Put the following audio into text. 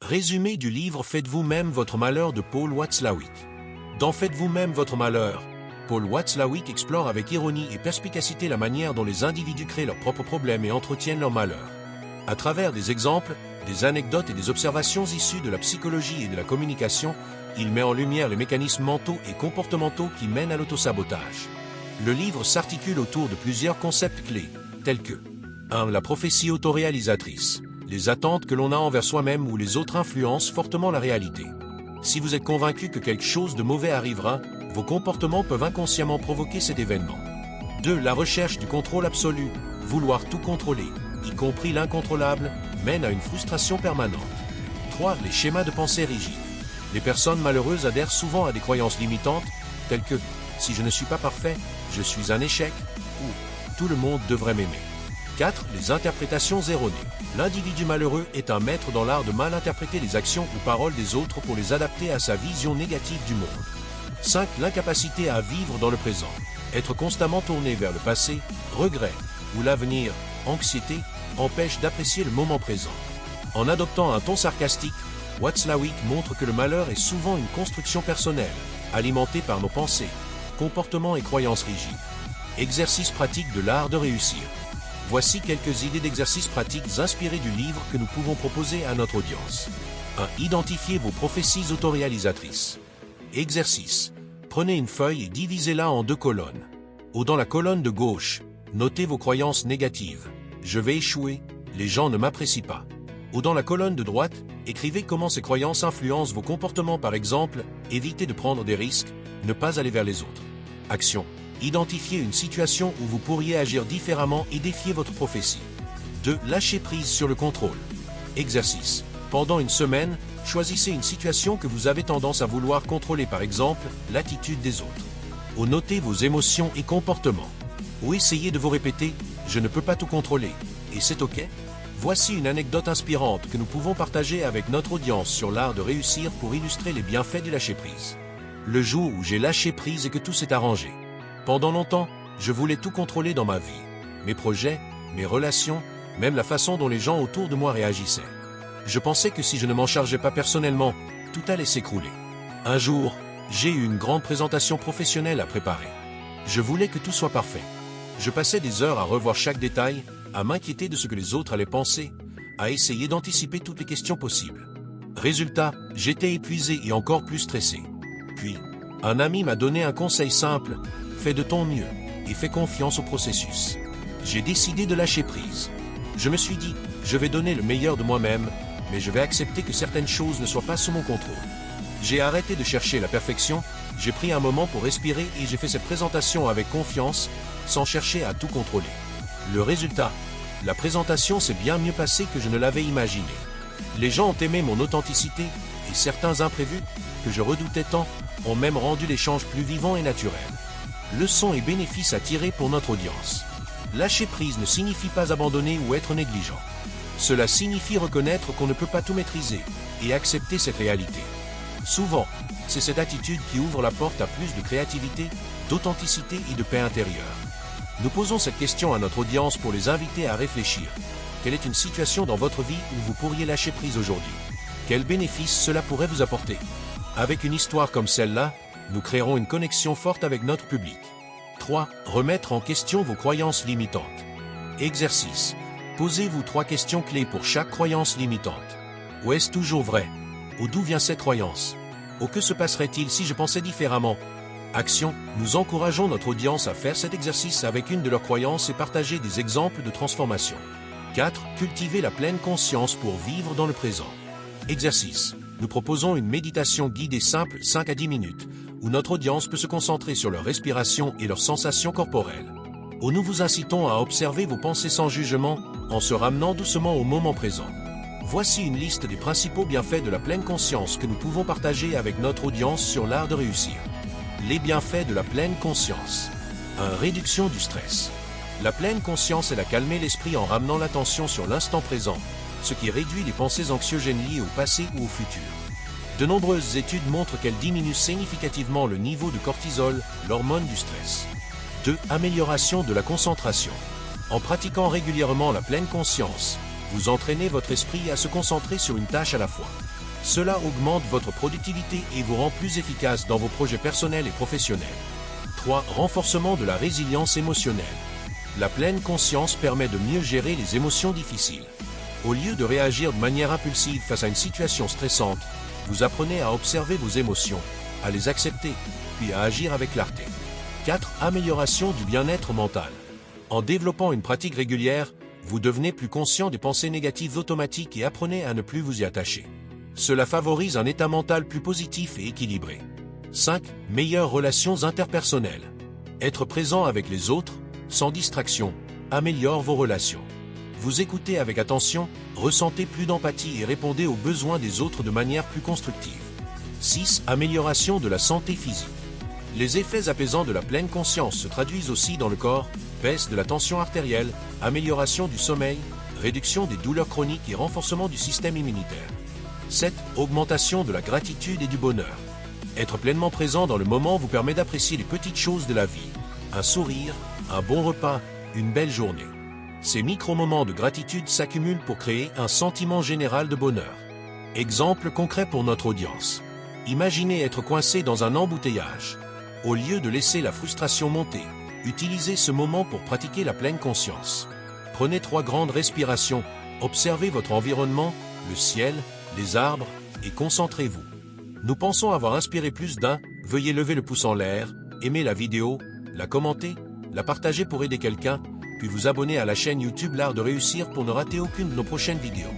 Résumé du livre Faites vous-même votre malheur de Paul Watzlawick. Dans Faites vous-même votre malheur, Paul Watzlawick explore avec ironie et perspicacité la manière dont les individus créent leurs propres problèmes et entretiennent leur malheur. À travers des exemples, des anecdotes et des observations issues de la psychologie et de la communication, il met en lumière les mécanismes mentaux et comportementaux qui mènent à l'autosabotage. Le livre s'articule autour de plusieurs concepts clés, tels que 1. La prophétie autoréalisatrice. Les attentes que l'on a envers soi-même ou les autres influencent fortement la réalité. Si vous êtes convaincu que quelque chose de mauvais arrivera, vos comportements peuvent inconsciemment provoquer cet événement. 2. La recherche du contrôle absolu. Vouloir tout contrôler, y compris l'incontrôlable, mène à une frustration permanente. 3. Les schémas de pensée rigides. Les personnes malheureuses adhèrent souvent à des croyances limitantes, telles que « si je ne suis pas parfait, je suis un échec » ou « tout le monde devrait m'aimer ». 4. Les interprétations erronées. L'individu malheureux est un maître dans l'art de mal interpréter les actions ou paroles des autres pour les adapter à sa vision négative du monde. 5. L'incapacité à vivre dans le présent. Être constamment tourné vers le passé, regret ou l'avenir, anxiété, empêche d'apprécier le moment présent. En adoptant un ton sarcastique, Watzlawick montre que le malheur est souvent une construction personnelle, alimentée par nos pensées, comportements et croyances rigides. Exercice pratique de l'art de réussir. Voici quelques idées d'exercices pratiques inspirés du livre que nous pouvons proposer à notre audience. 1. Identifiez vos prophéties autoréalisatrices. Exercice. Prenez une feuille et divisez-la en 2 colonnes. Dans la colonne de gauche, notez vos croyances négatives. Je vais échouer, les gens ne m'apprécient pas. Dans la colonne de droite, écrivez comment ces croyances influencent vos comportements, par exemple, évitez de prendre des risques, ne pas aller vers les autres. Action. Identifiez une situation où vous pourriez agir différemment et défier votre prophétie. 2. Lâchez prise sur le contrôle. Exercice. Pendant une semaine, choisissez une situation que vous avez tendance à vouloir contrôler, par exemple, l'attitude des autres. Notez vos émotions et comportements. Essayez de vous répéter « je ne peux pas tout contrôler » et c'est OK. Voici une anecdote inspirante que nous pouvons partager avec notre audience sur l'art de réussir pour illustrer les bienfaits du lâcher-prise. Le jour où j'ai lâché prise et que tout s'est arrangé. Pendant longtemps, je voulais tout contrôler dans ma vie. Mes projets, mes relations, même la façon dont les gens autour de moi réagissaient. Je pensais que si je ne m'en chargeais pas personnellement, tout allait s'écrouler. Un jour, j'ai eu une grande présentation professionnelle à préparer. Je voulais que tout soit parfait. Je passais des heures à revoir chaque détail, à m'inquiéter de ce que les autres allaient penser, à essayer d'anticiper toutes les questions possibles. Résultat, j'étais épuisé et encore plus stressé. Puis, un ami m'a donné un conseil simple: fais de ton mieux et fais confiance au processus. J'ai décidé de lâcher prise. Je me suis dit, je vais donner le meilleur de moi-même, mais je vais accepter que certaines choses ne soient pas sous mon contrôle. J'ai arrêté de chercher la perfection, j'ai pris un moment pour respirer et j'ai fait cette présentation avec confiance, sans chercher à tout contrôler. Le résultat, la présentation s'est bien mieux passée que je ne l'avais imaginé. Les gens ont aimé mon authenticité et certains imprévus, que je redoutais tant, ont même rendu l'échange plus vivant et naturel. Leçons et bénéfices à tirer pour notre audience. Lâcher prise ne signifie pas abandonner ou être négligent. Cela signifie reconnaître qu'on ne peut pas tout maîtriser et accepter cette réalité. Souvent, c'est cette attitude qui ouvre la porte à plus de créativité, d'authenticité et de paix intérieure. Nous posons cette question à notre audience pour les inviter à réfléchir. Quelle est une situation dans votre vie où vous pourriez lâcher prise aujourd'hui? Quels bénéfices cela pourrait vous apporter? Avec une histoire comme celle-là, nous créerons une connexion forte avec notre public. 3. Remettre en question vos croyances limitantes. Exercice. Posez-vous 3 questions clés pour chaque croyance limitante. Est-ce toujours vrai? D'où vient cette croyance? Que se passerait-il si je pensais différemment? Action. Nous encourageons notre audience à faire cet exercice avec une de leurs croyances et partager des exemples de transformation. 4. Cultiver la pleine conscience pour vivre dans le présent. Exercice. Nous proposons une méditation guidée simple 5 à 10 minutes, où notre audience peut se concentrer sur leur respiration et leurs sensations corporelles. Nous vous incitons à observer vos pensées sans jugement, en se ramenant doucement au moment présent. Voici une liste des principaux bienfaits de la pleine conscience que nous pouvons partager avec notre audience sur l'art de réussir. Les bienfaits de la pleine conscience. 1. Réduction du stress. La pleine conscience aide à calmer l'esprit en ramenant l'attention sur l'instant présent, ce qui réduit les pensées anxiogènes liées au passé ou au futur. De nombreuses études montrent qu'elle diminue significativement le niveau de cortisol, l'hormone du stress. 2. Amélioration de la concentration. En pratiquant régulièrement la pleine conscience, Vous entraînez votre esprit à se concentrer sur une tâche à la fois. Cela augmente votre productivité et vous rend plus efficace dans vos projets personnels et professionnels. 3. Renforcement de la résilience émotionnelle. La pleine conscience permet de mieux gérer les émotions difficiles. Au lieu de réagir de manière impulsive face à une situation stressante, vous apprenez à observer vos émotions, à les accepter, puis à agir avec clarté. 4. Amélioration du bien-être mental. En développant une pratique régulière, vous devenez plus conscient des pensées négatives automatiques et apprenez à ne plus vous y attacher. Cela favorise un état mental plus positif et équilibré. 5. Meilleures relations interpersonnelles. Être présent avec les autres, sans distraction, améliore vos relations. Vous écoutez avec attention, ressentez plus d'empathie et répondez aux besoins des autres de manière plus constructive. 6. Amélioration de la santé physique. Les effets apaisants de la pleine conscience se traduisent aussi dans le corps, baisse de la tension artérielle, amélioration du sommeil, réduction des douleurs chroniques et renforcement du système immunitaire. 7. Augmentation de la gratitude et du bonheur. Être pleinement présent dans le moment vous permet d'apprécier les petites choses de la vie. Un sourire, un bon repas, une belle journée. Ces micro-moments de gratitude s'accumulent pour créer un sentiment général de bonheur. Exemple concret pour notre audience. Imaginez être coincé dans un embouteillage. Au lieu de laisser la frustration monter, utilisez ce moment pour pratiquer la pleine conscience. Prenez 3 grandes respirations, observez votre environnement, le ciel, les arbres, et concentrez-vous. Nous pensons avoir inspiré plus d'un. Veuillez lever le pouce en l'air, aimer la vidéo, la commenter, la partager pour aider quelqu'un, puis vous abonner à la chaîne YouTube L'Art de Réussir pour ne rater aucune de nos prochaines vidéos.